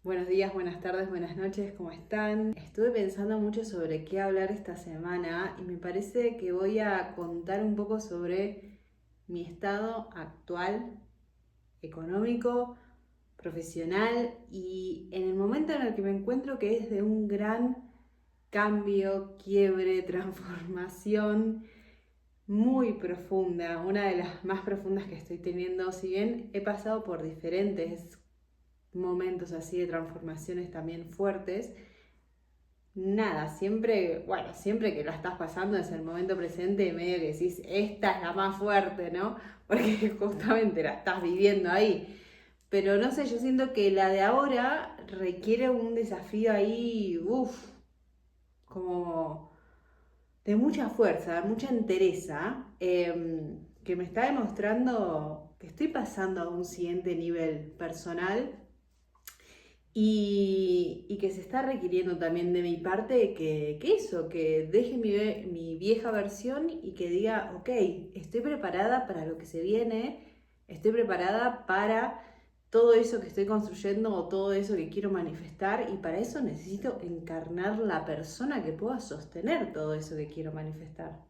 Buenos días, buenas tardes, buenas noches, ¿cómo están? Estuve pensando mucho sobre qué hablar esta semana y me parece que voy a contar un poco sobre mi estado actual, económico, profesional y en el momento en el que me encuentro, que es de un gran cambio, quiebre, transformación muy profunda, una de las más profundas que estoy teniendo. Si bien he pasado por diferentes momentos así de transformaciones también fuertes, nada, siempre que la estás pasando es el momento presente, medio que decís, esta es la más fuerte, ¿no? Porque justamente la estás viviendo ahí. Pero no sé, yo siento que la de ahora requiere un desafío ahí, como de mucha fuerza, mucha entereza, que me está demostrando que estoy pasando a un siguiente nivel personal y que se está requiriendo también de mi parte que deje mi vieja versión y que diga, ok, estoy preparada para lo que se viene, estoy preparada para todo eso que estoy construyendo o todo eso que quiero manifestar, y para eso necesito encarnar la persona que pueda sostener todo eso que quiero manifestar.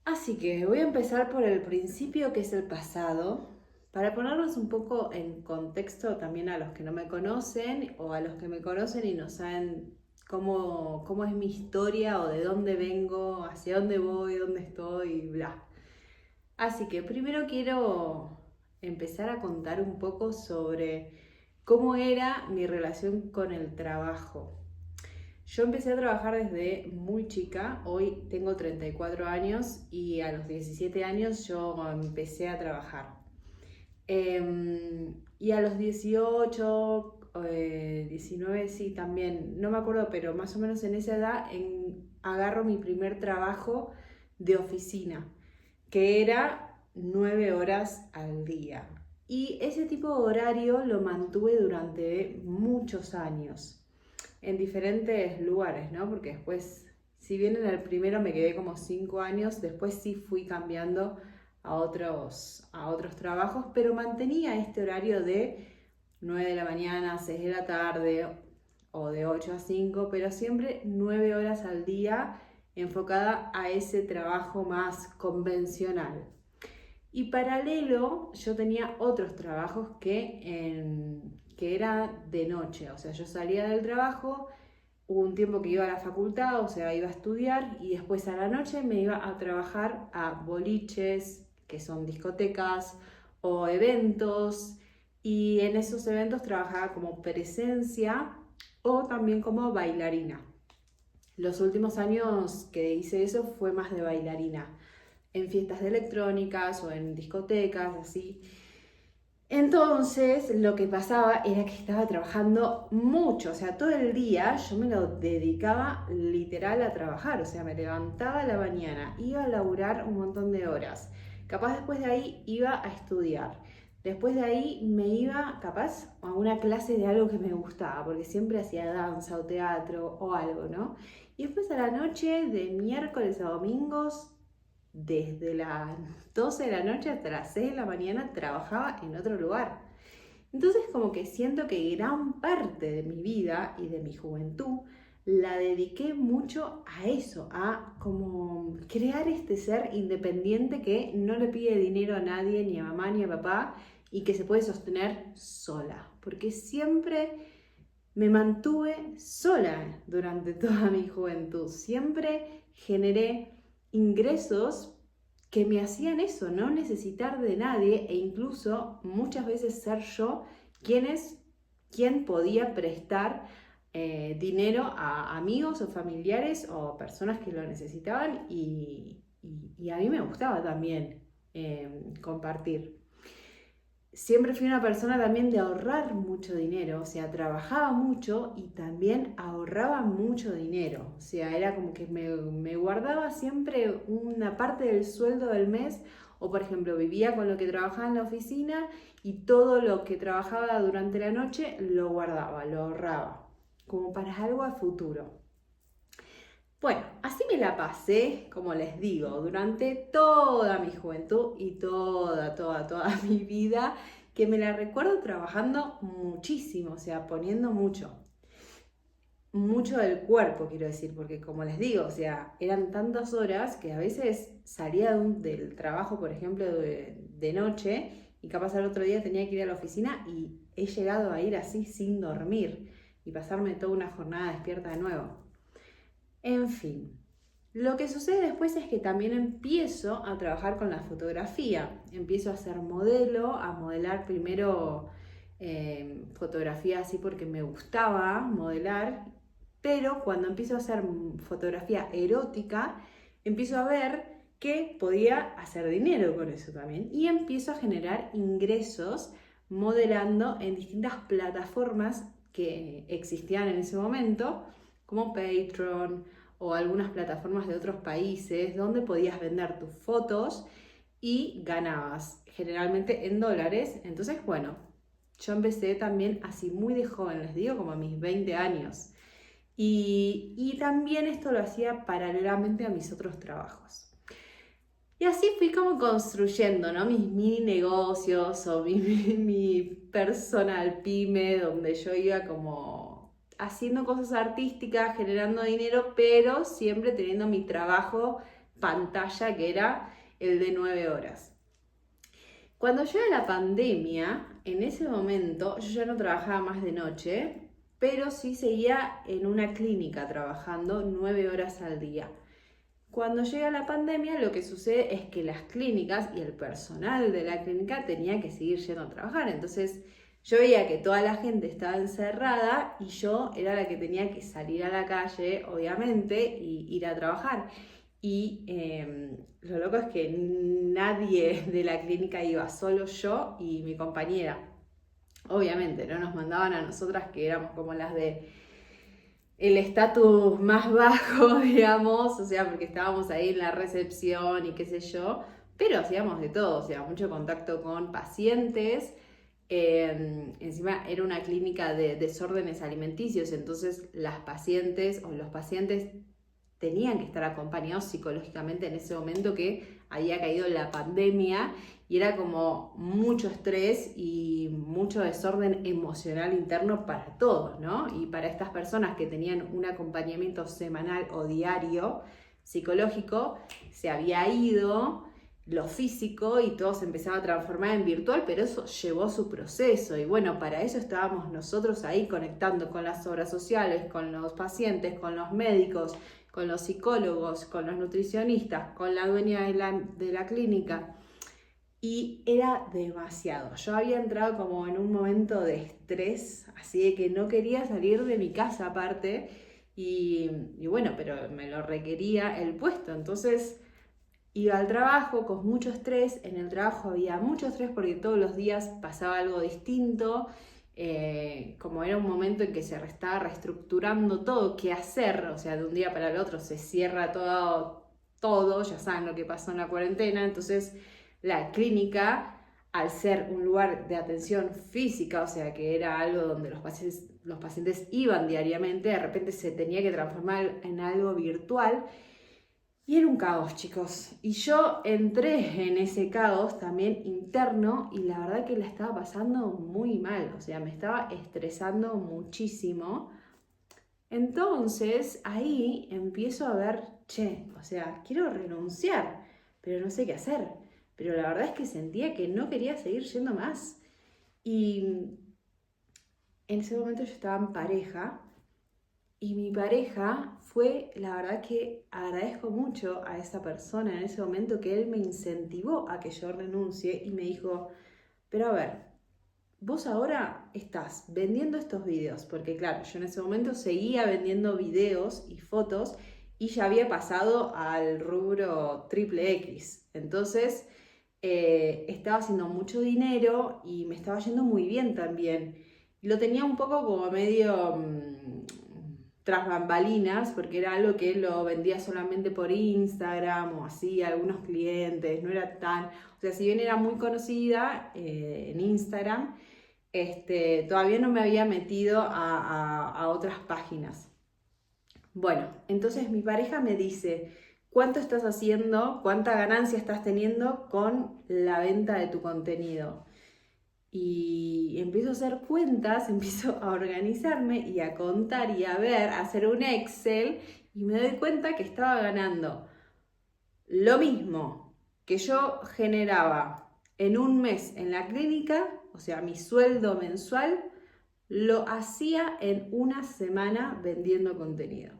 Así que voy a empezar por el principio, que es el pasado, para ponernos un poco en contexto también a los que no me conocen o a los que me conocen y no saben cómo es mi historia o de dónde vengo, hacia dónde voy, dónde estoy, y bla. Así que primero quiero empezar a contar un poco sobre cómo era mi relación con el trabajo. Yo empecé a trabajar desde muy chica, hoy tengo 34 años y a los 17 años yo empecé a trabajar. Y a los 18, 19, sí, también, no me acuerdo, pero más o menos en esa edad agarro mi primer trabajo de oficina, que era 9 horas al día. Y ese tipo de horario lo mantuve durante muchos años en diferentes lugares, ¿no? Porque después, si bien en el primero me quedé como 5 años, después sí fui cambiando a otros trabajos, pero mantenía este horario de 9 de la mañana, 6 de la tarde o de 8 a 5, pero siempre 9 horas al día enfocada a ese trabajo más convencional. Y paralelo, yo tenía otros trabajos que era de noche, o sea, yo salía del trabajo, hubo un tiempo que iba a la facultad, o sea, iba a estudiar y después a la noche me iba a trabajar a boliches, que son discotecas o eventos, y en esos eventos trabajaba como presencia o también como bailarina. Los últimos años que hice eso fue más de bailarina, en fiestas de electrónicas o en discotecas, así. Entonces, lo que pasaba era que estaba trabajando mucho, o sea, todo el día yo me lo dedicaba literal a trabajar, o sea, me levantaba a la mañana, iba a laburar un montón de horas, capaz después de ahí iba a estudiar, después de ahí me iba capaz a una clase de algo que me gustaba, porque siempre hacía danza o teatro o algo, ¿no? Y después a la noche, de miércoles a domingos, desde las 12 de la noche hasta las 6 de la mañana trabajaba en otro lugar. Entonces como que siento que gran parte de mi vida y de mi juventud la dediqué mucho a eso, a como crear este ser independiente que no le pide dinero a nadie, ni a mamá ni a papá, y que se puede sostener sola. Porque siempre me mantuve sola durante toda mi juventud. Siempre generé ingresos que me hacían eso, no necesitar de nadie, e incluso muchas veces ser yo quien podía prestar dinero a amigos o familiares o personas que lo necesitaban, y a mí me gustaba también compartir. Siempre fui una persona también de ahorrar mucho dinero, o sea, trabajaba mucho y también ahorraba mucho dinero, o sea, era como que me guardaba siempre una parte del sueldo del mes, o por ejemplo, vivía con lo que trabajaba en la oficina y todo lo que trabajaba durante la noche lo guardaba, lo ahorraba, como para algo a futuro. Bueno, así me la pasé, como les digo, durante toda mi juventud y toda mi vida. que me la recuerdo trabajando muchísimo, o sea, poniendo mucho del cuerpo, quiero decir, porque como les digo, o sea, eran tantas horas que a veces salía del trabajo, por ejemplo, de noche y capaz al otro día tenía que ir a la oficina y he llegado a ir así sin dormir y pasarme toda una jornada despierta de nuevo. En fin, lo que sucede después es que también empiezo a trabajar con la fotografía, empiezo a ser modelo, a modelar primero fotografía así porque me gustaba modelar, pero cuando empiezo a hacer fotografía erótica, empiezo a ver que podía hacer dinero con eso también y empiezo a generar ingresos modelando en distintas plataformas que existían en ese momento, como Patreon o algunas plataformas de otros países donde podías vender tus fotos y ganabas, generalmente en dólares. Entonces, bueno, yo empecé también así muy de joven, les digo, como a mis 20 años. Y también esto lo hacía paralelamente a mis otros trabajos. Y así fui como construyendo, ¿no? Mis mini negocios o mi personal pyme, donde yo iba como haciendo cosas artísticas, generando dinero, pero siempre teniendo mi trabajo pantalla, que era el de 9 horas. Cuando llega la pandemia, en ese momento yo ya no trabajaba más de noche, pero sí seguía en una clínica trabajando 9 horas al día. Cuando llega la pandemia, lo que sucede es que las clínicas y el personal de la clínica tenía que seguir yendo a trabajar. Entonces yo veía que toda la gente estaba encerrada y yo era la que tenía que salir a la calle, obviamente, y ir a trabajar. Y lo loco es que nadie de la clínica iba, solo yo y mi compañera. Obviamente, no nos mandaban a nosotras, que éramos como las de el estatus más bajo, digamos, o sea, porque estábamos ahí en la recepción y qué sé yo, pero hacíamos de todo, o sea, mucho contacto con pacientes. Encima era una clínica de desórdenes alimenticios, entonces las pacientes o los pacientes tenían que estar acompañados psicológicamente en ese momento que había caído la pandemia y era como mucho estrés y mucho desorden emocional interno para todos, ¿no? Y para estas personas que tenían un acompañamiento semanal o diario psicológico, se había ido lo físico y todo se empezaba a transformar en virtual, pero eso llevó su proceso y bueno, para eso estábamos nosotros ahí conectando con las obras sociales, con los pacientes, con los médicos, con los psicólogos, con los nutricionistas, con la dueña de la clínica. Y era demasiado. Yo había entrado como en un momento de estrés, así de que no quería salir de mi casa aparte. Y bueno, pero me lo requería el puesto. Entonces iba al trabajo con mucho estrés. En el trabajo había mucho estrés porque todos los días pasaba algo distinto. Como era un momento en que se estaba reestructurando todo, qué hacer, o sea, de un día para el otro se cierra todo, ya saben lo que pasó en la cuarentena, entonces la clínica, al ser un lugar de atención física, o sea, que era algo donde los pacientes iban diariamente, de repente se tenía que transformar en algo virtual. Y era un caos, chicos. Y yo entré en ese caos también interno y la verdad que la estaba pasando muy mal. O sea, me estaba estresando muchísimo. Entonces ahí empiezo a ver, o sea, quiero renunciar, pero no sé qué hacer. Pero la verdad es que sentía que no quería seguir yendo más. Y en ese momento yo estaba en pareja. Y mi pareja fue, la verdad que agradezco mucho a esa persona en ese momento que él me incentivó a que yo renuncie y me dijo, pero a ver, vos ahora estás vendiendo estos videos, porque claro, yo en ese momento seguía vendiendo videos y fotos y ya había pasado al rubro triple X. Entonces estaba haciendo mucho dinero y me estaba yendo muy bien también. Y lo tenía un poco como medio tras bambalinas, porque era algo que él lo vendía solamente por Instagram o así a algunos clientes, no era tan, o sea, si bien era muy conocida en Instagram, todavía no me había metido a otras páginas. Bueno, entonces mi pareja me dice, ¿cuánto estás haciendo, cuánta ganancia estás teniendo con la venta de tu contenido? Y empiezo a hacer cuentas, empiezo a organizarme y a contar y a ver, a hacer un Excel, y me doy cuenta que estaba ganando lo mismo que yo generaba en un mes en la clínica, o sea, mi sueldo mensual, lo hacía en una semana vendiendo contenido.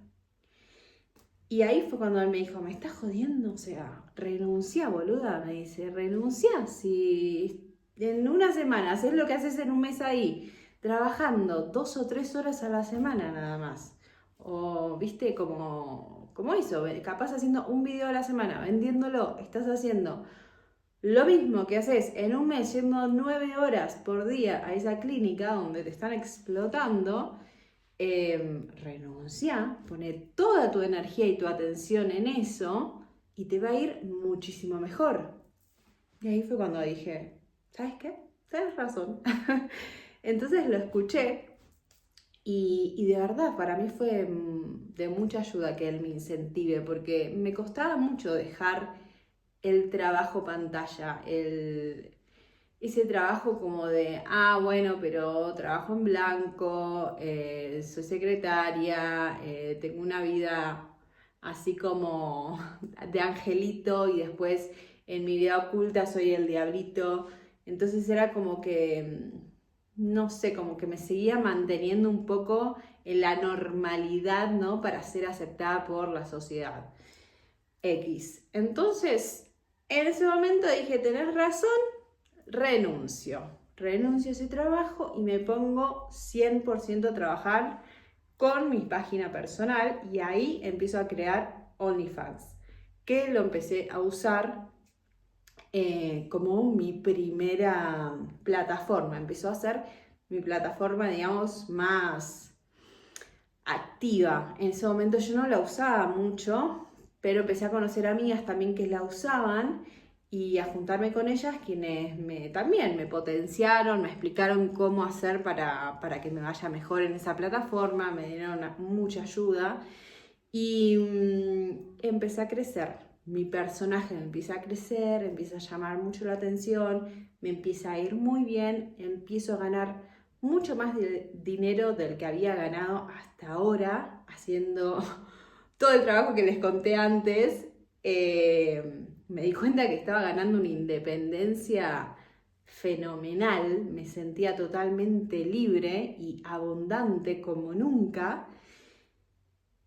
Y ahí fue cuando él me dijo, ¿me estás jodiendo? O sea, renuncia, boluda, me dice, renuncia. Si en una semana haces lo que haces en un mes ahí, trabajando 2 o 3 horas a la semana nada más. O, viste, como hizo, capaz haciendo un video a la semana, vendiéndolo, estás haciendo lo mismo que haces en un mes, yendo 9 horas por día a esa clínica donde te están explotando. Renuncia, pone toda tu energía y tu atención en eso y te va a ir muchísimo mejor. Y ahí fue cuando dije, ¿sabes qué? Tienes razón. Entonces lo escuché y de verdad para mí fue de mucha ayuda que él me incentive, porque me costaba mucho dejar el trabajo pantalla, ese trabajo como de, bueno, pero trabajo en blanco, soy secretaria, tengo una vida así como de angelito y después en mi vida oculta soy el diablito. Entonces era como que, no sé, como que me seguía manteniendo un poco en la normalidad, ¿no? Para ser aceptada por la sociedad X. Entonces, en ese momento dije, tenés razón, renuncio a ese trabajo y me pongo 100% a trabajar con mi página personal y ahí empiezo a crear OnlyFans, que lo empecé a usar como mi primera plataforma. Empezó a ser mi plataforma, digamos, más activa. En ese momento yo no la usaba mucho, pero empecé a conocer amigas también que la usaban y a juntarme con ellas, quienes también me potenciaron, me explicaron cómo hacer para que me vaya mejor en esa plataforma, me dieron mucha ayuda y empecé a crecer. Mi personaje me empieza a crecer, empieza a llamar mucho la atención, me empieza a ir muy bien, empiezo a ganar mucho más dinero del que había ganado hasta ahora, haciendo todo el trabajo que les conté antes. Me di cuenta que estaba ganando una independencia fenomenal, me sentía totalmente libre y abundante como nunca,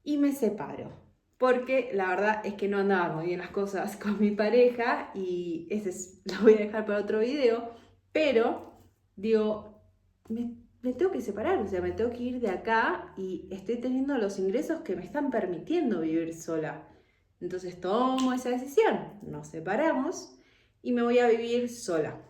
y me separo. Porque la verdad es que no andaban muy bien las cosas con mi pareja y lo voy a dejar para otro video, pero digo, me tengo que separar, o sea, me tengo que ir de acá y estoy teniendo los ingresos que me están permitiendo vivir sola. Entonces tomo esa decisión, nos separamos y me voy a vivir sola.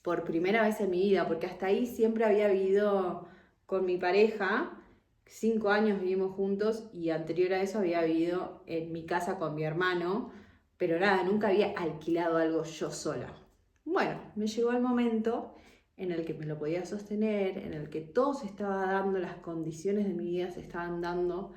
Por primera vez en mi vida, porque hasta ahí siempre había vivido con mi pareja. 5 años vivimos juntos y anterior a eso había vivido en mi casa con mi hermano, pero nada, nunca había alquilado algo yo sola. Bueno, me llegó el momento en el que me lo podía sostener, en el que todo se estaba dando, las condiciones de mi vida se estaban dando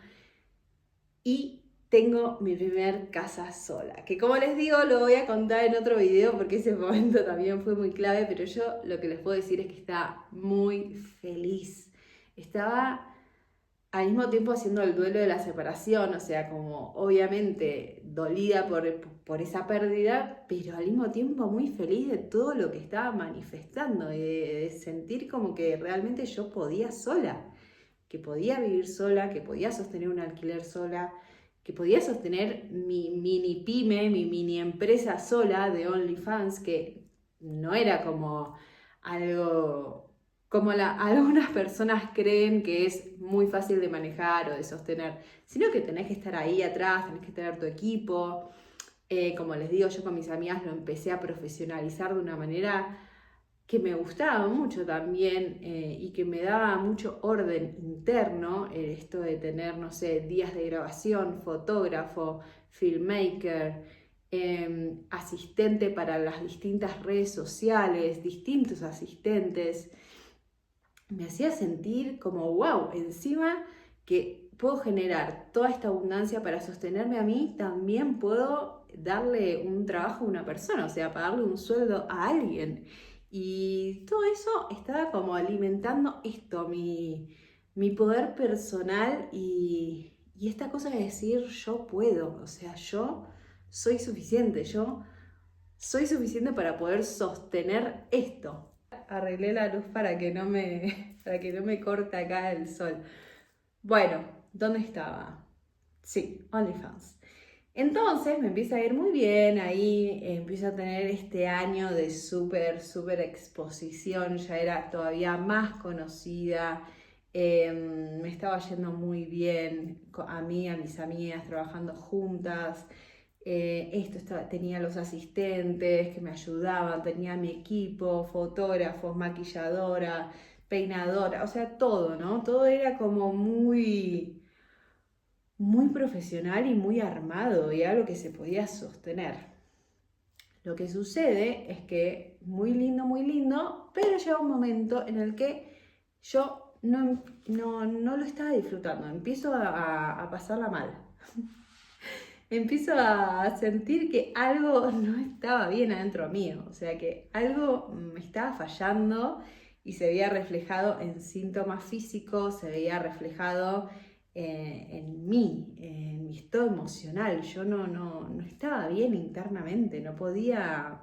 y tengo mi primer casa sola, que como les digo lo voy a contar en otro video porque ese momento también fue muy clave, pero yo lo que les puedo decir es que estaba muy feliz. Estaba al mismo tiempo haciendo el duelo de la separación, o sea, como obviamente dolida por esa pérdida, pero al mismo tiempo muy feliz de todo lo que estaba manifestando, de sentir como que realmente yo podía sola, que podía vivir sola, que podía sostener un alquiler sola, que podía sostener mi mini pyme, mi mini empresa sola de OnlyFans, que no era como algo como algunas personas creen que es muy fácil de manejar o de sostener, sino que tenés que estar ahí atrás, tenés que tener tu equipo. Como les digo, yo con mis amigas lo empecé a profesionalizar de una manera que me gustaba mucho también y que me daba mucho orden interno, esto de tener, no sé, días de grabación, fotógrafo, filmmaker, asistente para las distintas redes sociales, distintos asistentes. Me hacía sentir como, wow, encima que puedo generar toda esta abundancia para sostenerme a mí, también puedo darle un trabajo a una persona, o sea, pagarle un sueldo a alguien. Y todo eso estaba como alimentando esto, mi poder personal y esta cosa de decir yo puedo, o sea, yo soy suficiente, yo soy suficiente para poder sostener esto. Arreglé la luz para que no me, para que no me corte acá el sol. Bueno, ¿dónde estaba? Sí, OnlyFans. Entonces me empieza a ir muy bien, ahí empiezo a tener este año de súper exposición, ya era todavía más conocida, me estaba yendo muy bien a mí, a mis amigas, trabajando juntas, tenía los asistentes que me ayudaban, tenía mi equipo, fotógrafos, maquilladora, peinadora, o sea, todo, ¿no? Todo era como muy profesional y muy armado y algo que se podía sostener. Lo que sucede es que muy lindo, pero llega un momento en el que yo no lo estaba disfrutando, empiezo a pasarla mal. Empiezo a sentir que algo no estaba bien adentro mío, o sea que algo me estaba fallando y se veía reflejado en síntomas físicos, se veía reflejado en mí, en mi estado emocional. Yo no estaba bien internamente, no podía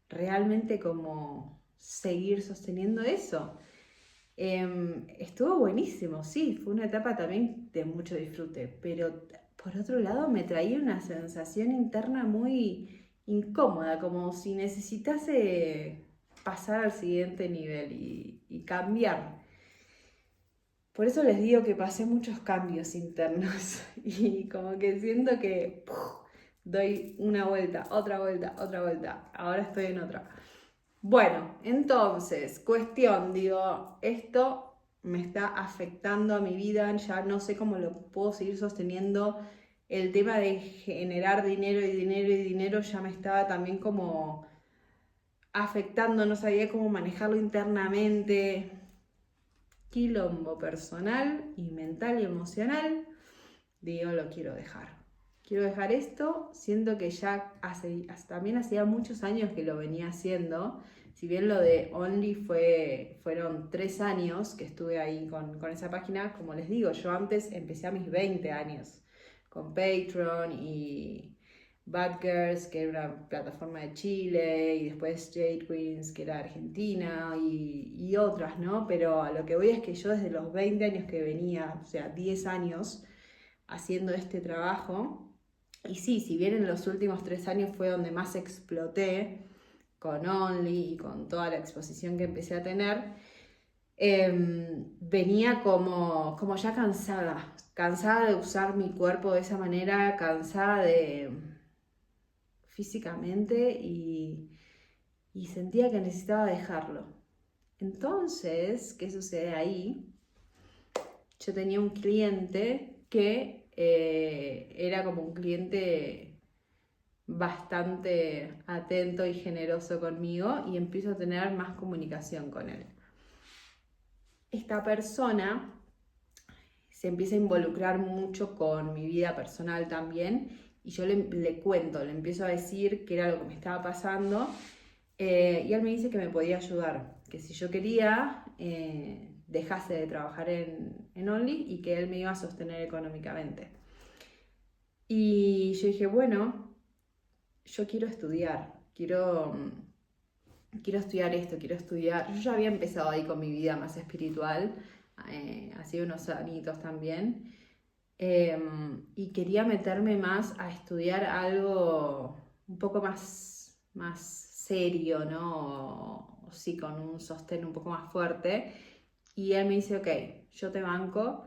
realmente como seguir sosteniendo eso. Estuvo buenísimo, sí, fue una etapa también de mucho disfrute, pero por otro lado me traía una sensación interna muy incómoda, como si necesitase pasar al siguiente nivel y cambiar. Por eso les digo que pasé muchos cambios internos y como que siento que doy una vuelta, otra vuelta, otra vuelta. Ahora estoy en otra. Bueno, entonces, cuestión, digo, esto me está afectando a mi vida, ya no sé cómo lo puedo seguir sosteniendo. El tema de generar dinero y dinero y dinero ya me estaba también como afectando, no sabía cómo manejarlo internamente. Quilombo personal y mental y emocional, digo, lo quiero dejar. Quiero dejar esto, siento que ya también hacía muchos años que lo venía haciendo. Si bien lo de Only fueron 3 años que estuve ahí con esa página, como les digo, yo antes empecé a mis 20 años con Patreon y Bad Girls, que era una plataforma de Chile, y después Jade Queens, que era argentina, y otras, ¿no? Pero a lo que voy es que yo desde los 20 años que venía, o sea, 10 años haciendo este trabajo, y sí, si bien en los últimos 3 años fue donde más exploté, con Only y con toda la exposición que empecé a tener, venía como ya cansada de usar mi cuerpo de esa manera, cansada de físicamente y sentía que necesitaba dejarlo. Entonces, ¿qué sucede ahí? Yo tenía un cliente que era como un cliente bastante atento y generoso conmigo y empiezo a tener más comunicación con él. Esta persona se empieza a involucrar mucho con mi vida personal también y yo le cuento, le empiezo a decir qué era lo que me estaba pasando y él me dice que me podía ayudar, que si yo quería dejase de trabajar en Only y que él me iba a sostener económicamente. Y yo dije, bueno, yo quiero estudiar, quiero estudiar esto, quiero estudiar. Yo ya había empezado ahí con mi vida más espiritual, hace unos añitos también, y quería meterme más a estudiar algo un poco más serio, ¿no? O sí, con un sostén un poco más fuerte. Y él me dice, ok, yo te banco.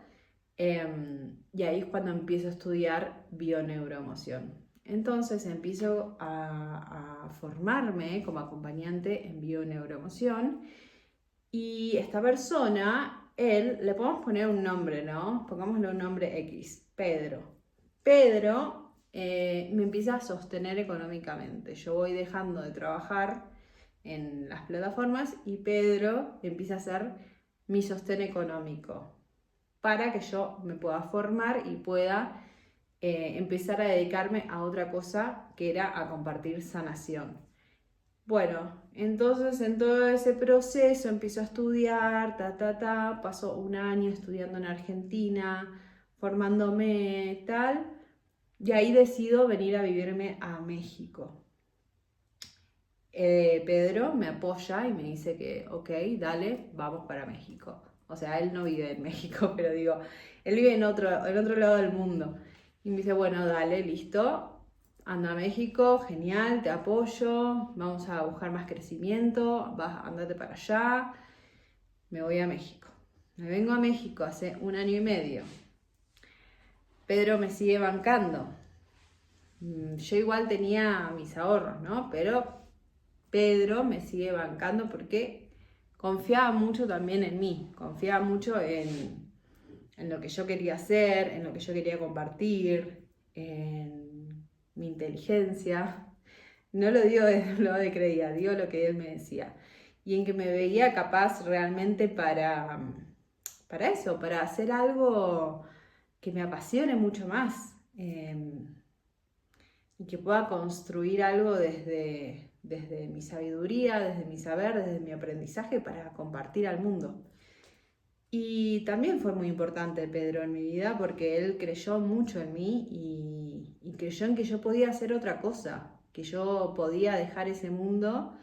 Y ahí es cuando empiezo a estudiar bioneuroemoción. Entonces empiezo a formarme como acompañante en bioneuroemoción y esta persona, él, le podemos poner un nombre, ¿no? Pongámosle un nombre X, Pedro. Pedro me empieza a sostener económicamente. Yo voy dejando de trabajar en las plataformas y Pedro empieza a ser mi sostén económico para que yo me pueda formar y pueda empezar a dedicarme a otra cosa que era a compartir sanación. Bueno, entonces en todo ese proceso empiezo a estudiar, pasó un año estudiando en Argentina, formándome tal, y ahí decido venir a vivirme a México. Pedro me apoya y me dice que, ok, dale, vamos para México. O sea, él no vive en México, pero digo, él vive en otro lado del mundo. Y me dice, bueno, dale, listo, anda a México, genial, te apoyo, vamos a buscar más crecimiento, andate para allá. Me voy a México. Me vengo a México hace un año y medio. Pedro me sigue bancando. Yo igual tenía mis ahorros, ¿no? Pero Pedro me sigue bancando porque confiaba mucho también en mí, confiaba mucho en lo que yo quería hacer, en lo que yo quería compartir, en mi inteligencia. No lo digo desde lo de creía, digo lo que él me decía. Y en que me veía capaz realmente para eso, para hacer algo que me apasione mucho más. Y que pueda construir algo desde mi sabiduría, desde mi saber, desde mi aprendizaje para compartir al mundo. Y también fue muy importante Pedro en mi vida porque él creyó mucho en mí y creyó en que yo podía hacer otra cosa, que yo podía dejar ese mundo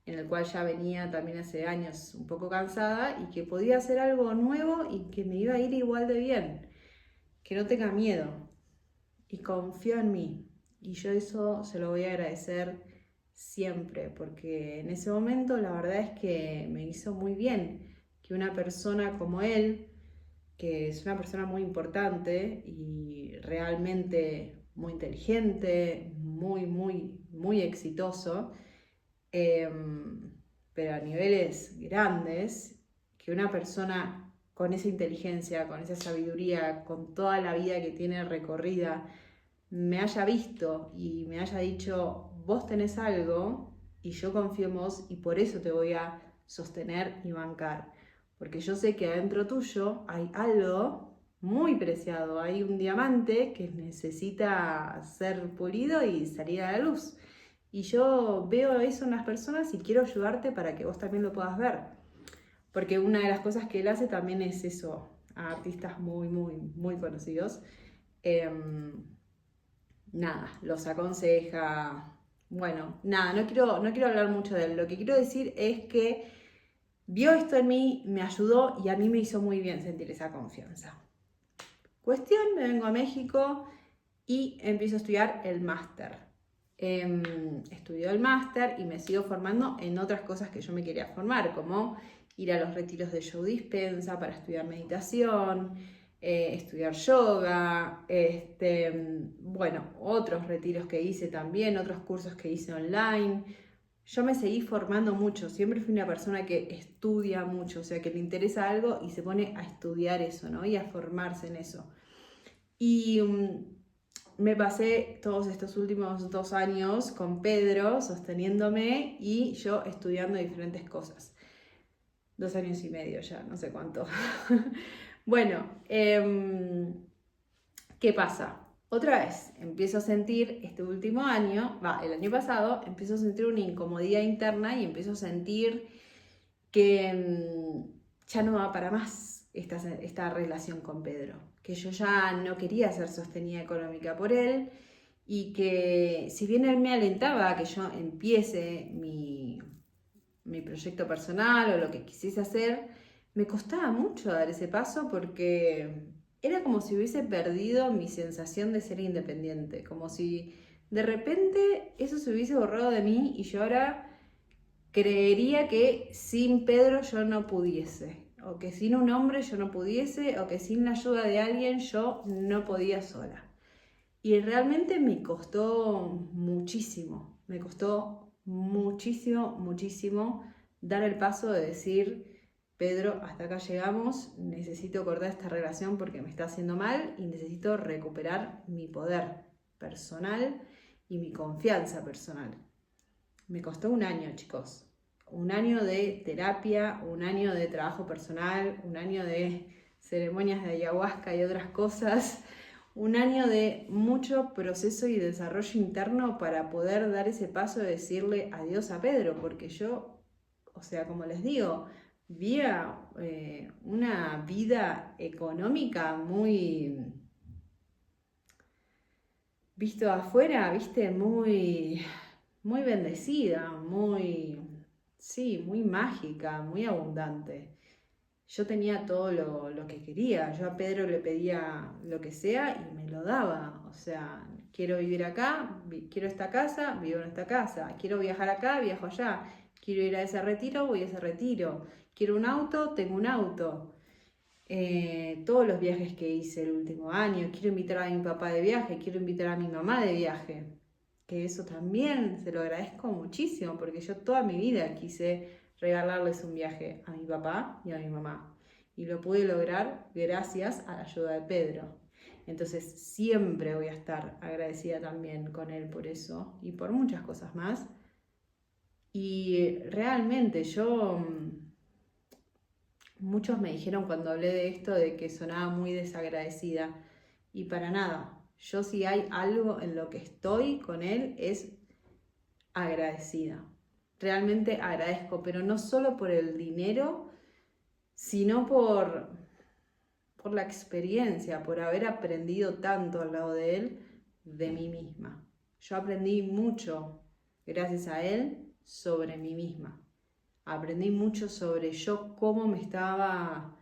en el cual ya venía también hace años un poco cansada y que podía hacer algo nuevo y que me iba a ir igual de bien, que no tenga miedo y confió en mí. Y yo eso se lo voy a agradecer siempre, porque en ese momento la verdad es que me hizo muy bien que una persona como él, que es una persona muy importante y realmente muy inteligente, muy exitoso, pero a niveles grandes, que una persona con esa inteligencia, con esa sabiduría, con toda la vida que tiene recorrida, me haya visto y me haya dicho, vos tenés algo y yo confío en vos y por eso te voy a sostener y bancar. Porque yo sé que adentro tuyo hay algo muy preciado, hay un diamante que necesita ser pulido y salir a la luz. Y yo veo eso en las personas y quiero ayudarte para que vos también lo puedas ver. Porque una de las cosas que él hace también es eso, a artistas muy conocidos. Nada, los aconseja. Bueno, nada, no quiero hablar mucho de él. Lo que quiero decir es que vio esto en mí, me ayudó y a mí me hizo muy bien sentir esa confianza. Cuestión, me vengo a México y empiezo a estudiar el máster. Estudio el máster y me sigo formando en otras cosas que yo me quería formar, como ir a los retiros de Joe Dispenza para estudiar meditación, estudiar yoga, bueno, otros retiros que hice también, otros cursos que hice online. Yo me seguí formando mucho, siempre fui una persona que estudia mucho, o sea, que le interesa algo y se pone a estudiar eso, ¿no? Y a formarse en eso. Y me pasé todos estos últimos 2 años con Pedro sosteniéndome y yo estudiando diferentes cosas. 2 años y medio ya, no sé cuánto. Bueno, ¿qué pasa? Otra vez, empiezo a sentir este último año, el año pasado, empiezo a sentir una incomodidad interna y empiezo a sentir que ya no va para más esta relación con Pedro, que yo ya no quería ser sostenida económica por él y que si bien él me alentaba a que yo empiece mi proyecto personal o lo que quisiese hacer, me costaba mucho dar ese paso porque era como si hubiese perdido mi sensación de ser independiente, como si de repente eso se hubiese borrado de mí y yo ahora creería que sin Pedro yo no pudiese, o que sin un hombre yo no pudiese, o que sin la ayuda de alguien yo no podía sola. Y realmente me costó muchísimo, muchísimo dar el paso de decir, Pedro, hasta acá llegamos, necesito cortar esta relación porque me está haciendo mal y necesito recuperar mi poder personal y mi confianza personal. Me costó un año, chicos. Un año de terapia, un año de trabajo personal, un año de ceremonias de ayahuasca y otras cosas, un año de mucho proceso y desarrollo interno para poder dar ese paso de decirle adiós a Pedro, porque yo, o sea, como les digo, vivía una vida económica muy, visto afuera, viste, muy bendecida, muy, sí, muy mágica, muy abundante. Yo tenía todo lo que quería, yo a Pedro le pedía lo que sea y me lo daba. O sea, quiero vivir acá, quiero esta casa, vivo en esta casa, quiero viajar acá, viajo allá, quiero ir a ese retiro, voy a ese retiro, quiero un auto, tengo un auto. Todos los viajes que hice el último año, quiero invitar a mi papá de viaje, quiero invitar a mi mamá de viaje, que eso también se lo agradezco muchísimo, porque yo toda mi vida quise regalarles un viaje a mi papá y a mi mamá, y lo pude lograr gracias a la ayuda de Pedro. Entonces siempre voy a estar agradecida también con él por eso y por muchas cosas más. Y realmente muchos me dijeron cuando hablé de esto de que sonaba muy desagradecida, y para nada. Yo, si hay algo en lo que estoy con él, es agradecida. Realmente agradezco, pero no solo por el dinero, sino por la experiencia, por haber aprendido tanto al lado de él, de mí misma. Yo aprendí mucho gracias a él sobre mí misma. Aprendí mucho sobre yo, cómo me estaba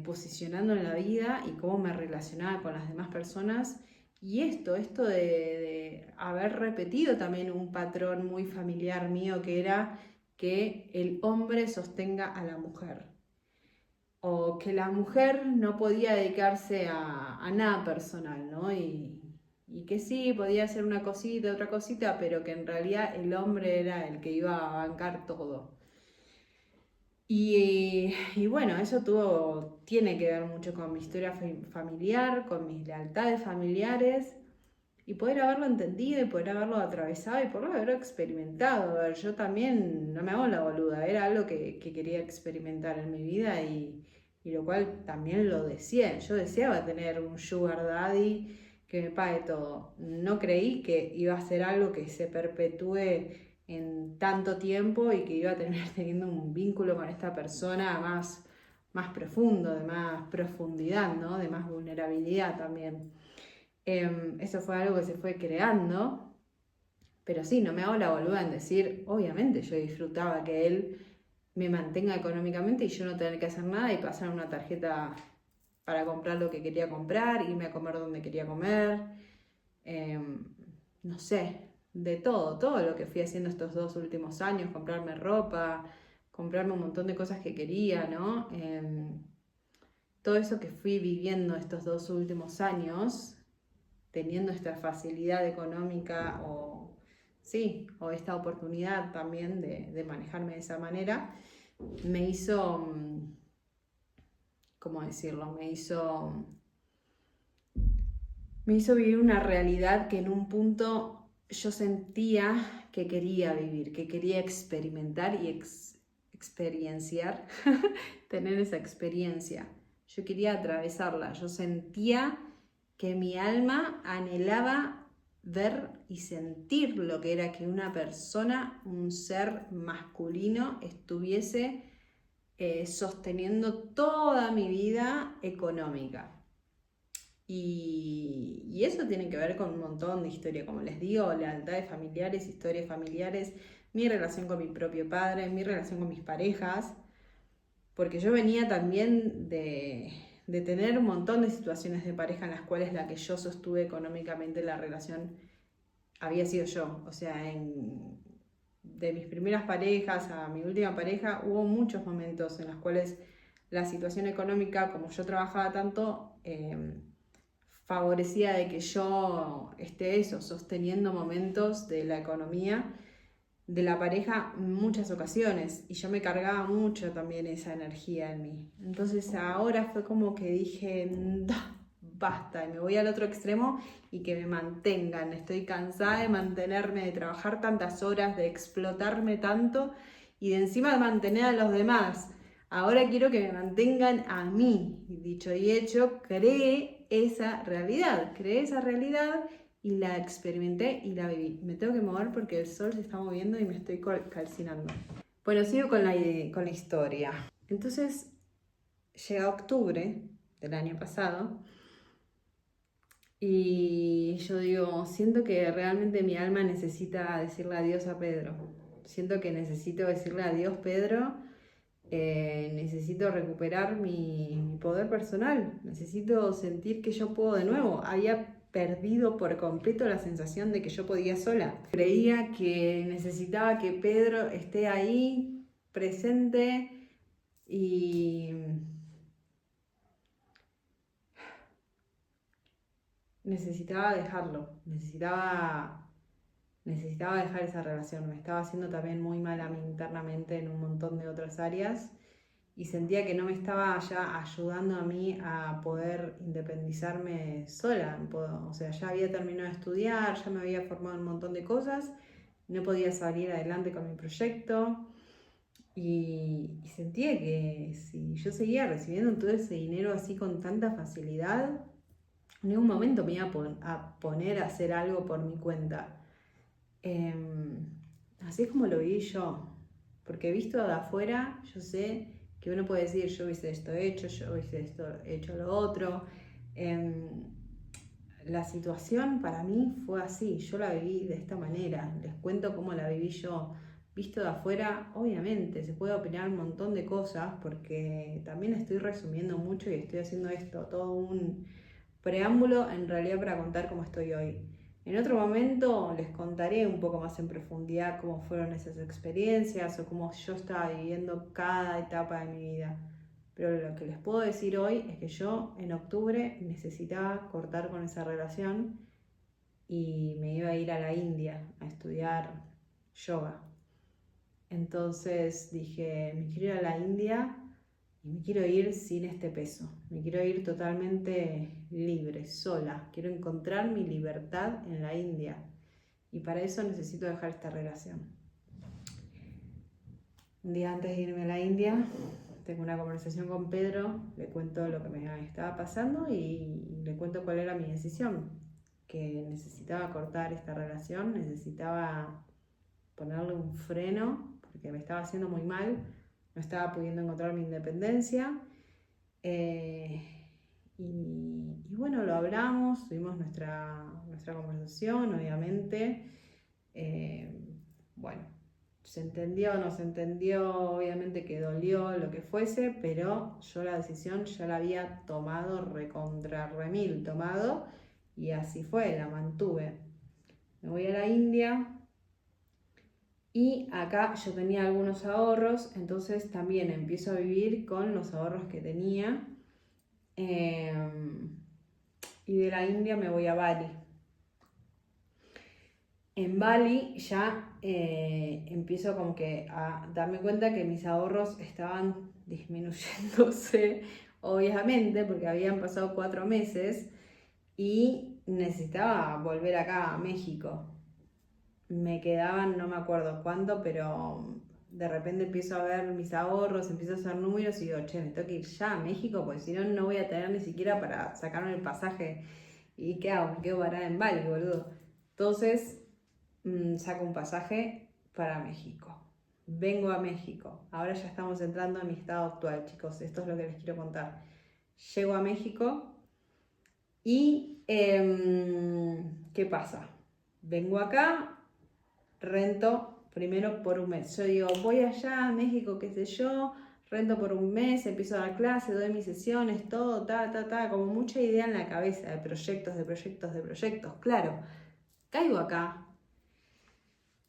posicionando en la vida y cómo me relacionaba con las demás personas. Y esto de haber repetido también un patrón muy familiar mío, que era que el hombre sostenga a la mujer, o que la mujer no podía dedicarse a nada personal, ¿no? Y que sí, podía hacer una cosita, otra cosita, pero que en realidad el hombre era el que iba a bancar todo. Y bueno, eso tiene que ver mucho con mi historia familiar, con mis lealtades familiares, y poder haberlo entendido y poder haberlo atravesado y poder haberlo experimentado. A ver, yo también no me hago la boluda, era algo que quería experimentar en mi vida, y lo cual también lo deseé. Yo deseaba tener un sugar daddy que me pague todo. No creí que iba a ser algo que se perpetúe en tanto tiempo y que iba a terminar teniendo un vínculo con esta persona más profundo, de más profundidad, ¿no? De más vulnerabilidad también. Eso fue algo que se fue creando, pero sí, no me hago la boluda en decir, obviamente yo disfrutaba que él me mantenga económicamente y yo no tener que hacer nada y pasar una tarjeta para comprar lo que quería comprar, irme a comer donde quería comer, no sé, de todo lo que fui haciendo estos 2 últimos años, comprarme ropa, comprarme un montón de cosas que quería, ¿no? Todo eso que fui viviendo estos 2 últimos años, teniendo esta facilidad económica o esta oportunidad también de manejarme de esa manera, me hizo, ¿cómo decirlo? Me hizo vivir una realidad que en un punto yo sentía que quería vivir, que quería experimentar y experienciar, tener esa experiencia. Yo quería atravesarla, yo sentía que mi alma anhelaba ver y sentir lo que era que una persona, un ser masculino, estuviese sosteniendo toda mi vida económica. Y eso tiene que ver con un montón de historia, como les digo, lealtades familiares, historias familiares, mi relación con mi propio padre, mi relación con mis parejas, porque yo venía también de tener un montón de situaciones de pareja en las cuales la que yo sostuve económicamente la relación había sido yo. O sea, de mis primeras parejas a mi última pareja hubo muchos momentos en los cuales la situación económica, como yo trabajaba tanto, favorecía de que yo esté sosteniendo momentos de la economía de la pareja en muchas ocasiones, y yo me cargaba mucho también esa energía en mí. Entonces ahora fue como que dije, basta, y me voy al otro extremo y que me mantengan. Estoy cansada de mantenerme, de trabajar tantas horas, de explotarme tanto y de encima mantener a los demás Ahora quiero que me mantengan a mí. Dicho y hecho, creé esa realidad. Creé esa realidad y la experimenté y la viví. Me tengo que mover porque el sol se está moviendo y me estoy calcinando. Bueno, sigo con la historia. Entonces, llega octubre del año pasado y yo digo, siento que realmente mi alma necesita decirle adiós a Pedro. Siento que necesito decirle adiós, Pedro. Necesito recuperar mi poder personal. Necesito sentir que yo puedo de nuevo. Había perdido por completo la sensación de que yo podía sola. Creía que necesitaba que Pedro esté ahí, presente, y necesitaba dejarlo, necesitaba dejar esa relación. Me estaba haciendo también muy mal a mí internamente en un montón de otras áreas y sentía que no me estaba ya ayudando a mí a poder independizarme sola. O sea, ya había terminado de estudiar, ya me había formado un montón de cosas, no podía salir adelante con mi proyecto. Y sentía que si yo seguía recibiendo todo ese dinero así con tanta facilidad, en ningún momento me iba a poner a hacer algo por mi cuenta. Así es como lo vi yo. Porque visto de afuera, yo sé que uno puede decir, yo hice esto hecho, yo hice esto hecho lo otro. La situación para mí fue así, yo la viví de esta manera. Les cuento cómo la viví yo. Visto de afuera, obviamente, se puede opinar un montón de cosas porque también estoy resumiendo mucho y estoy haciendo esto, todo un preámbulo en realidad para contar cómo estoy hoy. En otro momento les contaré un poco más en profundidad cómo fueron esas experiencias o cómo yo estaba viviendo cada etapa de mi vida. Pero lo que les puedo decir hoy es que yo en octubre necesitaba cortar con esa relación y me iba a ir a la India a estudiar yoga. Entonces dije, me quiero ir a la India y me quiero ir sin este peso. Me quiero ir totalmente libre, sola. Quiero encontrar mi libertad en la India. Y para eso necesito dejar esta relación. Un día antes de irme a la India, tengo una conversación con Pedro, le cuento lo que me estaba pasando y le cuento cuál era mi decisión. Que necesitaba cortar esta relación, necesitaba ponerle un freno, porque me estaba haciendo muy mal, no estaba pudiendo encontrar mi independencia. Y bueno, lo hablamos, tuvimos nuestra conversación, obviamente. Bueno, se entendió, no se entendió, obviamente que dolió, lo que fuese, pero yo la decisión ya la había tomado, recontra remil tomado, y así fue, la mantuve. Me voy a la India. Y acá yo tenía algunos ahorros, entonces también empiezo a vivir con los ahorros que tenía. Y de la India me voy a Bali. En Bali ya empiezo como que a darme cuenta que mis ahorros estaban disminuyéndose, obviamente, porque habían pasado 4 meses y necesitaba volver acá a México. Me quedaban, no me acuerdo cuánto, pero de repente empiezo a ver mis ahorros, empiezo a hacer números y digo, che, me tengo que ir ya a México, porque si no, no voy a tener ni siquiera para sacarme el pasaje. ¿Y qué hago? Me quedo parada en Bali, boludo. Entonces, saco un pasaje para México. Vengo a México. Ahora ya estamos entrando en mi estado actual, chicos. Esto es lo que les quiero contar. Llego a México y ¿qué pasa? Vengo acá, rento primero por un mes. Yo digo, voy allá a México, qué sé yo, rento por un mes, empiezo a dar clase, doy mis sesiones, todo, como mucha idea en la cabeza de proyectos, de proyectos, de proyectos. Claro, caigo acá,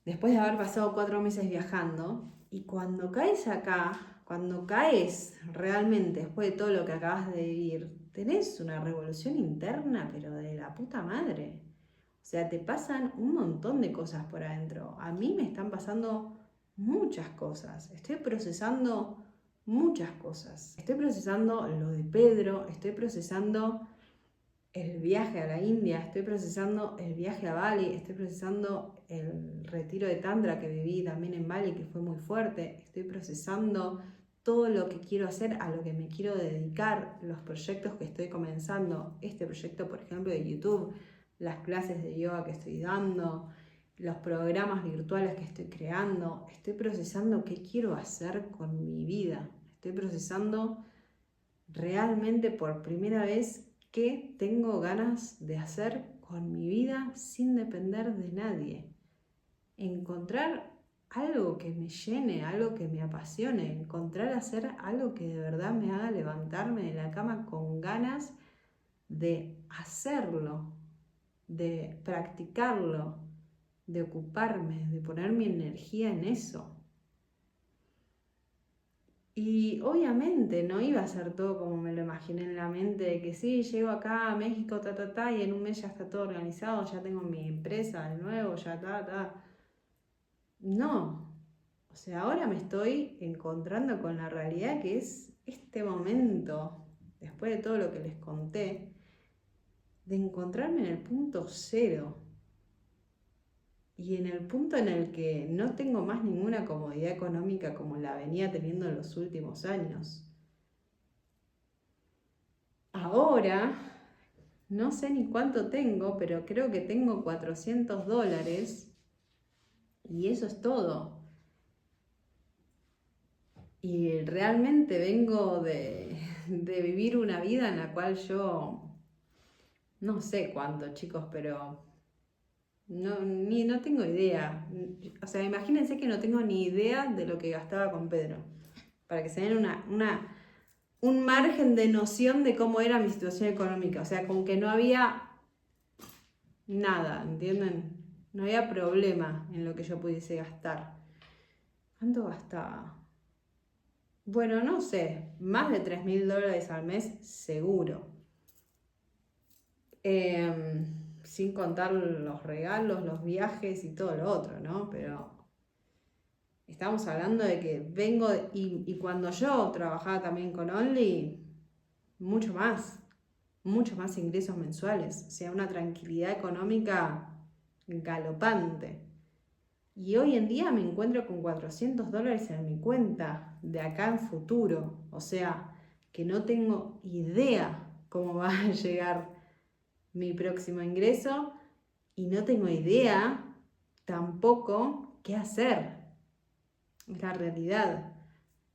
después de haber pasado 4 meses viajando, y cuando caes acá, cuando caes realmente después de todo lo que acabas de vivir, tenés una revolución interna, pero de la puta madre. O sea, te pasan un montón de cosas por adentro. A mí me están pasando muchas cosas. Estoy procesando muchas cosas. Estoy procesando lo de Pedro, estoy procesando el viaje a la India, estoy procesando el viaje a Bali, estoy procesando el retiro de Tantra que viví también en Bali, que fue muy fuerte. Estoy procesando todo lo que quiero hacer, a lo que me quiero dedicar, los proyectos que estoy comenzando, este proyecto, por ejemplo, de YouTube, las clases de yoga que estoy dando, los programas virtuales que estoy creando. Estoy procesando qué quiero hacer con mi vida. Estoy procesando realmente por primera vez qué tengo ganas de hacer con mi vida sin depender de nadie. Encontrar algo que me llene, algo que me apasione, encontrar hacer algo que de verdad me haga levantarme de la cama con ganas de hacerlo, de practicarlo, de ocuparme, de poner mi energía en eso. Y obviamente no iba a ser todo como me lo imaginé en la mente, de que sí, llego acá a México, y en un mes ya está todo organizado, ya tengo mi empresa de nuevo, ya. No, o sea, ahora me estoy encontrando con la realidad que es este momento, después de todo lo que les conté, de encontrarme en el punto cero. Y en el punto en el que no tengo más ninguna comodidad económica como la venía teniendo en los últimos años. Ahora, no sé ni cuánto tengo, pero creo que tengo $400 y eso es todo. Y realmente vengo de vivir una vida en la cual yo, no sé cuánto, chicos, pero no tengo idea. O sea, imagínense que no tengo ni idea de lo que gastaba con Pedro. Para que se den un margen de noción de cómo era mi situación económica. O sea, como que no había nada, ¿entienden? No había problema en lo que yo pudiese gastar. ¿Cuánto gastaba? Bueno, no sé, más de $3.000 al mes seguro. Sin contar los regalos, los viajes y todo lo otro, ¿no? Pero estamos hablando de que vengo, y cuando yo trabajaba también con Only, mucho más ingresos mensuales, o sea, una tranquilidad económica galopante. Y hoy en día me encuentro con $400 en mi cuenta de acá en futuro, o sea, que no tengo idea cómo va a llegar mi próximo ingreso y no tengo idea tampoco qué hacer. Es la realidad.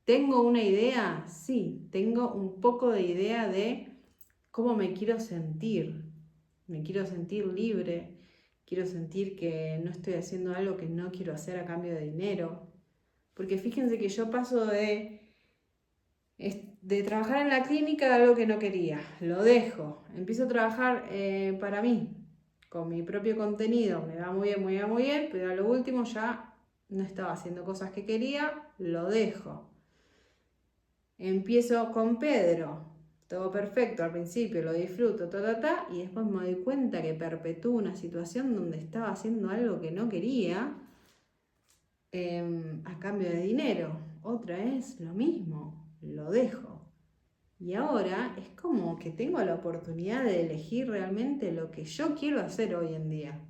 ¿Tengo una idea? Sí, tengo un poco de idea de cómo me quiero sentir. Me quiero sentir libre, quiero sentir que no estoy haciendo algo que no quiero hacer a cambio de dinero. Porque fíjense que yo paso de trabajar en la clínica a algo que no quería. Lo dejo. Empiezo a trabajar para mí, con mi propio contenido. Me va muy bien, pero a lo último ya no estaba haciendo cosas que quería, lo dejo. Empiezo con Pedro, todo perfecto al principio, lo disfruto, y después me doy cuenta que perpetúo una situación donde estaba haciendo algo que no quería a cambio de dinero. Otra vez lo mismo, lo dejo. Y ahora es como que tengo la oportunidad de elegir realmente lo que yo quiero hacer hoy en día.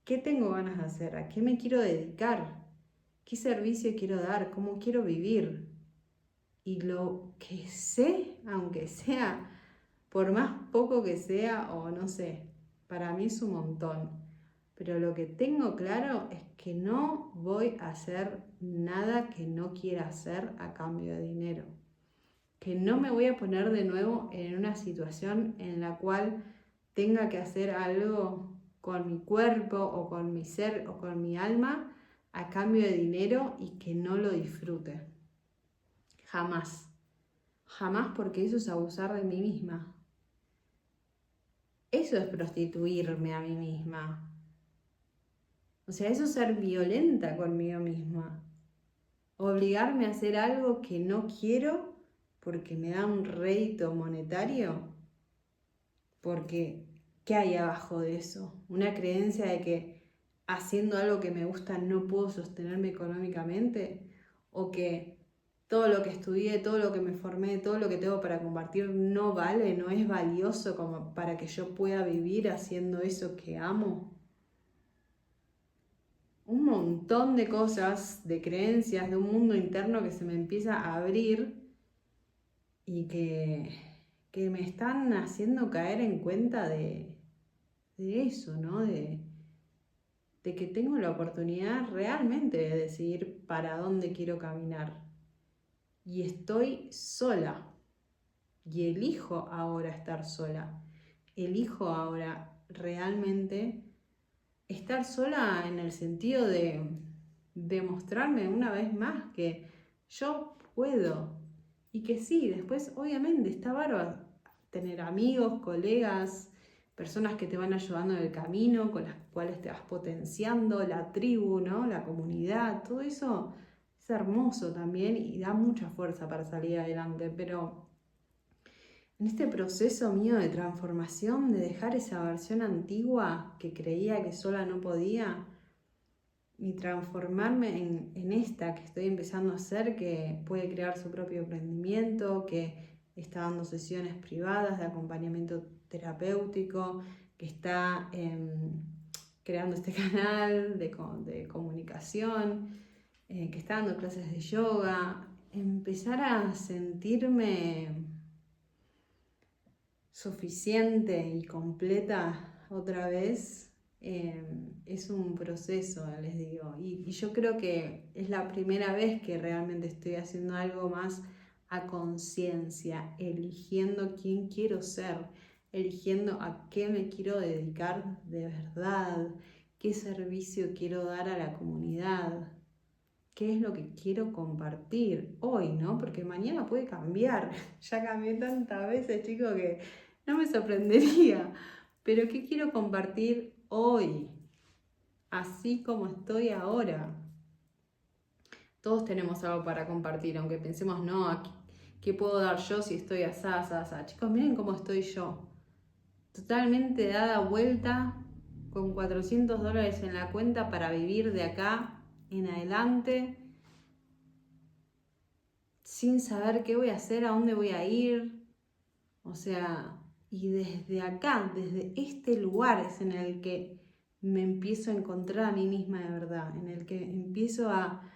¿Qué tengo ganas de hacer? ¿A qué me quiero dedicar? ¿Qué servicio quiero dar? ¿Cómo quiero vivir? Y lo que sé, aunque sea, por más poco que sea, o no sé, para mí es un montón. Pero lo que tengo claro es que no voy a hacer nada que no quiera hacer a cambio de dinero. Que no me voy a poner de nuevo en una situación en la cual tenga que hacer algo con mi cuerpo o con mi ser o con mi alma a cambio de dinero y que no lo disfrute. Jamás. Jamás, porque eso es abusar de mí misma. Eso es prostituirme a mí misma. O sea, eso es ser violenta conmigo misma. Obligarme a hacer algo que no quiero porque me da un rédito monetario. Porque, ¿qué hay abajo de eso? Una creencia de que haciendo algo que me gusta no puedo sostenerme económicamente, o que todo lo que estudié, todo lo que me formé, todo lo que tengo para compartir no vale, no es valioso como para que yo pueda vivir haciendo eso que amo. un montón de cosas, de creencias, de un mundo interno que se me empieza a abrir y que me están haciendo caer en cuenta de eso, ¿no? De que tengo la oportunidad realmente de decidir para dónde quiero caminar. Y estoy sola. Y elijo ahora estar sola. Elijo ahora realmente estar sola en el sentido de demostrarme una vez más que yo puedo. Y que sí, después obviamente está bárbaro tener amigos, colegas, personas que te van ayudando en el camino, con las cuales te vas potenciando, la tribu, ¿no? La comunidad, todo eso es hermoso también y da mucha fuerza para salir adelante, pero en este proceso mío de transformación, de dejar esa versión antigua que creía que sola no podía y transformarme en esta que estoy empezando a hacer, que puede crear su propio emprendimiento, que está dando sesiones privadas de acompañamiento terapéutico, que está creando este canal de comunicación, que está dando clases de yoga, empezar a sentirme suficiente y completa otra vez, es un proceso, les digo. Y yo creo que es la primera vez que realmente estoy haciendo algo más a conciencia, eligiendo quién quiero ser, eligiendo a qué me quiero dedicar de verdad, qué servicio quiero dar a la comunidad, qué es lo que quiero compartir hoy, ¿no? Porque mañana puede cambiar. Ya cambié tantas veces, chicos, que no me sorprendería. Pero ¿qué quiero compartir hoy? Así como estoy ahora. Todos tenemos algo para compartir, aunque pensemos, no, ¿qué puedo dar yo si estoy asá, asá, asá? Chicos, miren cómo estoy yo. Totalmente dada vuelta, con $400 en la cuenta para vivir de acá en adelante, sin saber qué voy a hacer, a dónde voy a ir. O sea, y desde acá, desde este lugar es en el que me empiezo a encontrar a mí misma de verdad, en el que empiezo a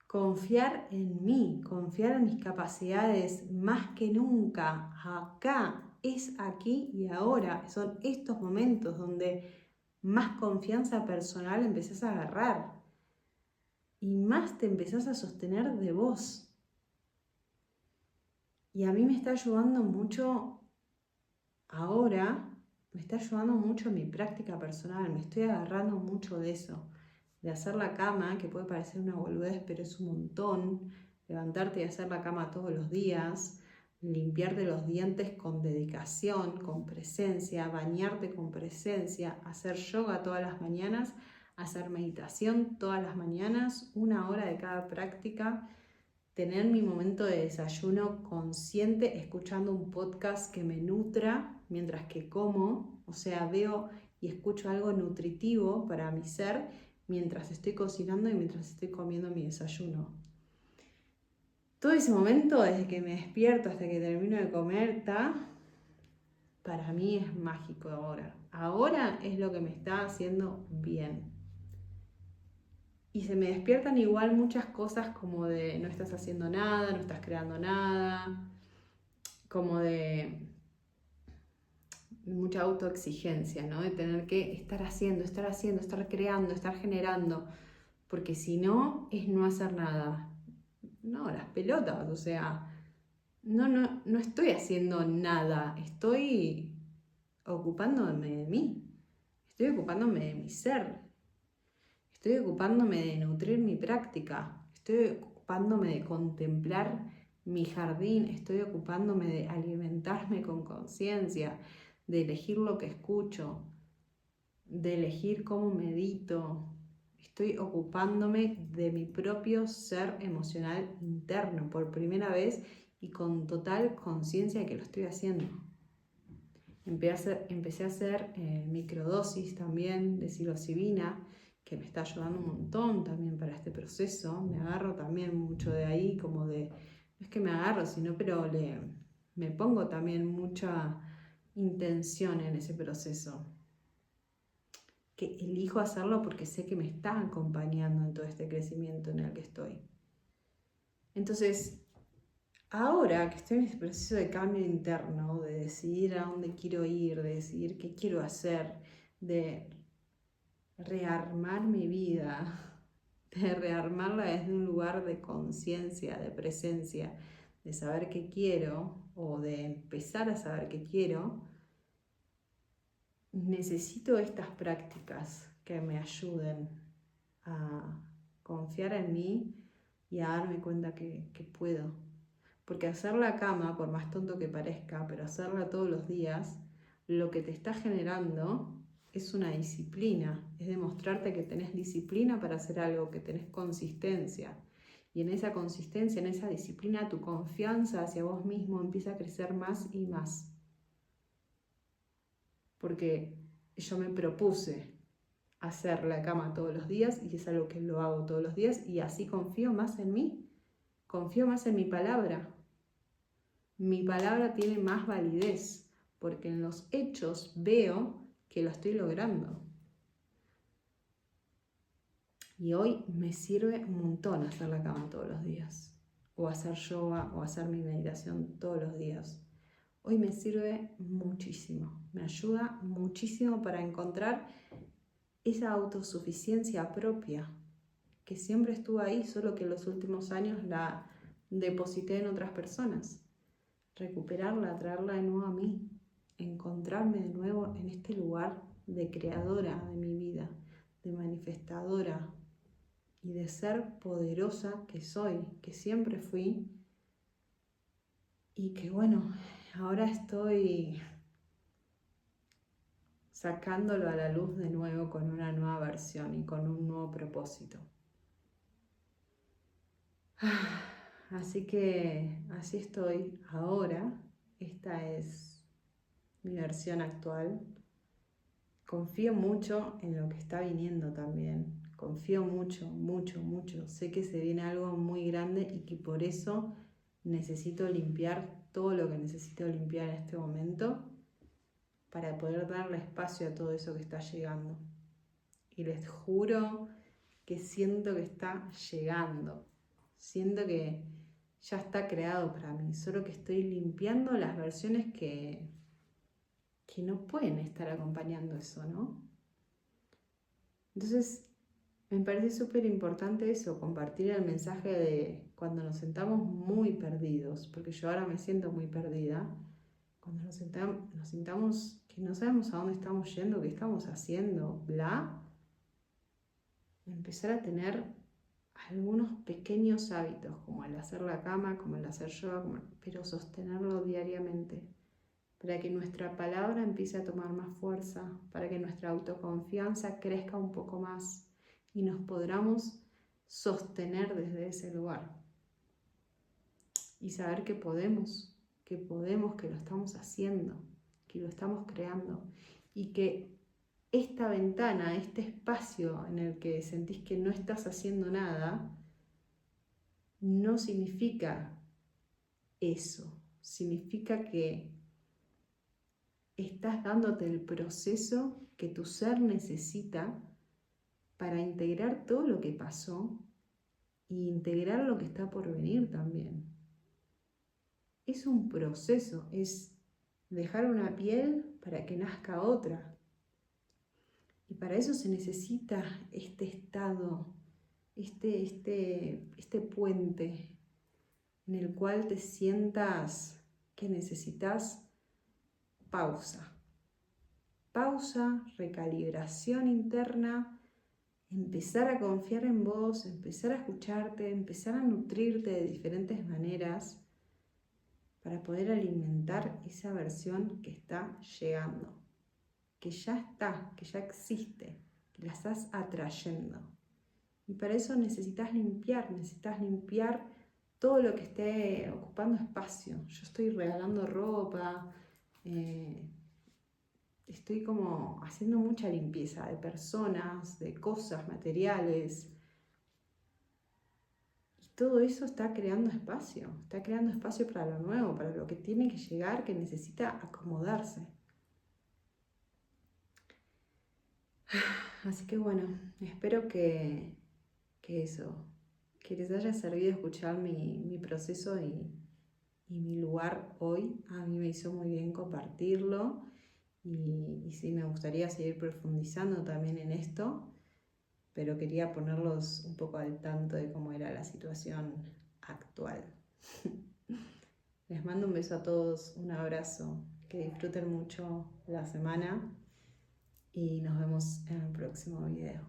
confiar en mí, confiar en mis capacidades más que nunca. Acá, es aquí y ahora. Son estos momentos donde más confianza personal empezás a agarrar y más te empezás a sostener de vos. Y a mí me está ayudando mucho ahora, me está ayudando mucho en mi práctica personal, me estoy agarrando mucho de eso, de hacer la cama, que puede parecer una boludez, pero es un montón, levantarte y hacer la cama todos los días, limpiarte los dientes con dedicación, con presencia, bañarte con presencia, hacer yoga todas las mañanas, hacer meditación todas las mañanas, 1 hora de cada práctica, tener mi momento de desayuno consciente, escuchando un podcast que me nutra mientras que como, o sea, veo y escucho algo nutritivo para mi ser mientras estoy cocinando y mientras estoy comiendo mi desayuno. Todo ese momento, desde que me despierto hasta que termino de comer, para mí es mágico ahora. Ahora es lo que me está haciendo bien. Y se me despiertan igual muchas cosas como de no estás haciendo nada, no estás creando nada, como de mucha autoexigencia, ¿no? De tener que estar haciendo, estar creando, estar generando, porque si no, es no hacer nada. No, las pelotas, o sea, no estoy haciendo nada, estoy ocupándome de mí, estoy ocupándome de mi ser, estoy ocupándome de nutrir mi práctica, estoy ocupándome de contemplar mi jardín, estoy ocupándome de alimentarme con conciencia, de elegir lo que escucho, de elegir cómo medito. Estoy ocupándome de mi propio ser emocional interno por primera vez y con total conciencia de que lo estoy haciendo. Empecé a hacer microdosis también de psilocibina, que me está ayudando un montón también para este proceso. Me agarro también mucho de ahí, como de, no es que me agarro, sino pero me pongo también mucha intención en ese proceso. que elijo hacerlo porque sé que me está acompañando en todo este crecimiento en el que estoy. Entonces, ahora que estoy en este proceso de cambio interno, de decidir a dónde quiero ir, de decidir qué quiero hacer, de rearmar mi vida, de rearmarla desde un lugar de conciencia, de presencia, de saber qué quiero o de empezar a saber qué quiero, necesito estas prácticas que me ayuden a confiar en mí y a darme cuenta que puedo. Porque hacer la cama, por más tonto que parezca, pero hacerla todos los días, lo que te está generando es una disciplina, es demostrarte que tenés disciplina para hacer algo, que tenés consistencia. Y en esa consistencia, en esa disciplina, tu confianza hacia vos mismo empieza a crecer más y más. Porque yo me propuse hacer la cama todos los días y es algo que lo hago todos los días y así confío más en mí, confío más en mi palabra. Mi palabra tiene más validez porque en los hechos veo que lo estoy logrando. Y hoy me sirve un montón hacer la cama todos los días, o hacer yoga, o hacer mi meditación todos los días. Hoy me sirve muchísimo, me ayuda muchísimo para encontrar esa autosuficiencia propia, que siempre estuvo ahí, solo que en los últimos años la deposité en otras personas. Recuperarla, traerla de nuevo a mí, encontrarme de nuevo en este lugar de creadora de mi vida, de manifestadora y de ser poderosa que soy, que siempre fui y que bueno, ahora estoy sacándolo a la luz de nuevo con una nueva versión y con un nuevo propósito. Así que así estoy ahora. Esta es mi versión actual. Confío mucho en lo que está viniendo también. Confío mucho, mucho, mucho. Sé que se viene algo muy grande y que por eso necesito limpiar todo lo que necesito limpiar en este momento para poder darle espacio a todo eso que está llegando. Y les juro que siento que está llegando. Siento que ya está creado para mí, solo que estoy limpiando las versiones que no pueden estar acompañando eso, ¿no? Entonces, me parece súper importante eso, compartir el mensaje de cuando nos sentamos muy perdidos, porque yo ahora me siento muy perdida, cuando nos sintamos que no sabemos a dónde estamos yendo, qué estamos haciendo, bla, empezar a tener algunos pequeños hábitos, como el hacer la cama, como el hacer yoga, pero sostenerlo diariamente, para que nuestra palabra empiece a tomar más fuerza, para que nuestra autoconfianza crezca un poco más y nos podamos sostener desde ese lugar. Y saber que podemos, que lo estamos haciendo, que lo estamos creando y que esta ventana, este espacio en el que sentís que no estás haciendo nada, no significa eso, significa que estás dándote el proceso que tu ser necesita para integrar todo lo que pasó e integrar lo que está por venir también. Es un proceso, es dejar una piel para que nazca otra. Y para eso se necesita este estado, este puente en el cual te sientas que necesitas pausa. Pausa, recalibración interna, empezar a confiar en vos, empezar a escucharte, empezar a nutrirte de diferentes maneras para poder alimentar esa versión que está llegando, que ya está, que ya existe, que la estás atrayendo. Y para eso necesitas limpiar todo lo que esté ocupando espacio. Yo estoy regalando ropa, estoy como haciendo mucha limpieza de personas, de cosas, materiales. Y todo eso está creando espacio para lo nuevo, para lo que tiene que llegar, que necesita acomodarse. Así que bueno, espero que eso, que les haya servido escuchar mi proceso y mi lugar hoy. A mí me hizo muy bien compartirlo y sí me gustaría seguir profundizando también en esto, pero quería ponerlos un poco al tanto de cómo era la situación actual. Les mando un beso a todos, un abrazo, que disfruten mucho la semana y nos vemos en el próximo video.